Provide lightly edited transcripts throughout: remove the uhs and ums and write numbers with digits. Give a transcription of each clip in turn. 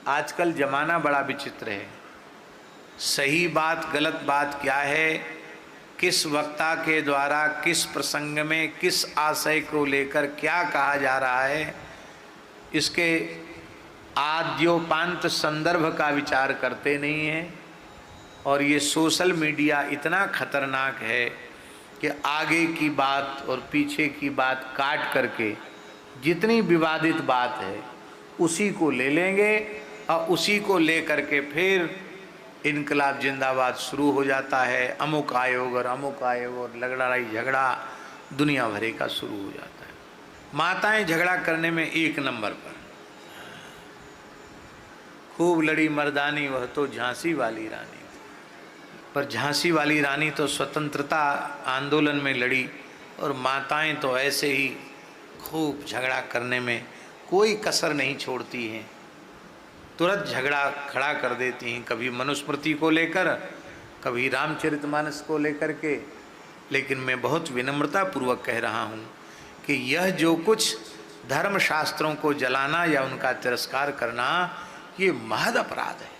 आजकल जमाना बड़ा विचित्र है। सही बात गलत बात क्या है, किस वक्ता के द्वारा किस प्रसंग में किस आशय को लेकर क्या कहा जा रहा है, इसके आद्योपांत संदर्भ का विचार करते नहीं हैं। और ये सोशल मीडिया इतना खतरनाक है कि आगे की बात और पीछे की बात काट करके जितनी विवादित बात है उसी को ले लेंगे और उसी को ले करके फिर इनकलाब जिंदाबाद शुरू हो जाता है। अमुक आयोग और लड़ाई झगड़ा दुनिया भरे का शुरू हो जाता है। माताएं झगड़ा करने में एक नंबर पर, खूब लड़ी मर्दानी वह तो झांसी वाली रानी। पर झांसी वाली रानी तो स्वतंत्रता आंदोलन में लड़ी और माताएं तो ऐसे ही खूब झगड़ा करने में कोई कसर नहीं छोड़ती हैं, तुरंत झगड़ा खड़ा कर देती हैं, कभी मनुस्मृति को लेकर, कभी रामचरितमानस को लेकर के। लेकिन मैं बहुत विनम्रता पूर्वक कह रहा हूँ कि यह जो कुछ धर्म शास्त्रों को जलाना या उनका तिरस्कार करना, ये महद अपराध है।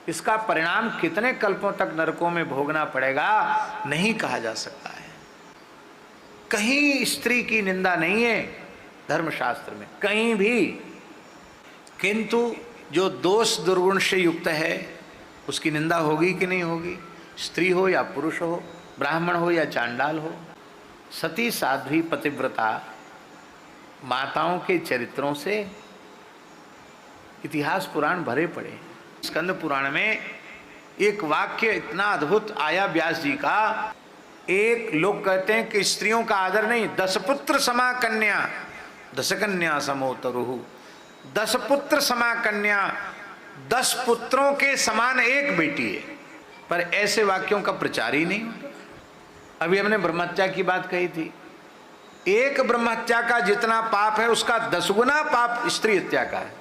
इसका परिणाम कितने कल्पों तक नरकों में भोगना पड़ेगा नहीं कहा जा सकता है। कहीं स्त्री की निंदा नहीं है धर्मशास्त्र में, कहीं भी। किंतु जो दोष दुर्गुण से युक्त है उसकी निंदा होगी कि नहीं होगी, स्त्री हो या पुरुष हो, ब्राह्मण हो या चांडाल हो। सती साध्वी पतिव्रता माताओं के चरित्रों से इतिहास पुराण भरे पड़े हैं। स्कंद पुराण में एक वाक्य इतना अद्भुत आया व्यास जी का। एक लोग कहते हैं कि स्त्रियों का आदर नहीं, 10 पुत्र समा कन्या 10 कन्या समो तरुहु। 10 पुत्र समा कन्या, 10 पुत्रों के समान एक बेटी है। पर ऐसे वाक्यों का प्रचार ही नहीं होता। अभी हमने ब्रह्महत्या की बात कही थी। एक ब्रह्महत्या का जितना पाप है उसका 10 गुना पाप स्त्री हत्या का है।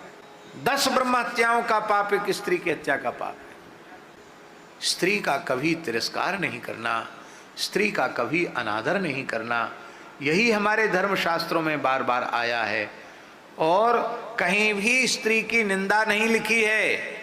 10 ब्रह्महत्याओं का पाप एक स्त्री की हत्या का पाप है। स्त्री का कभी तिरस्कार नहीं करना, स्त्री का कभी अनादर नहीं करना, यही हमारे धर्मशास्त्रों में बार बार आया है। और कहीं भी स्त्री की निंदा नहीं लिखी है।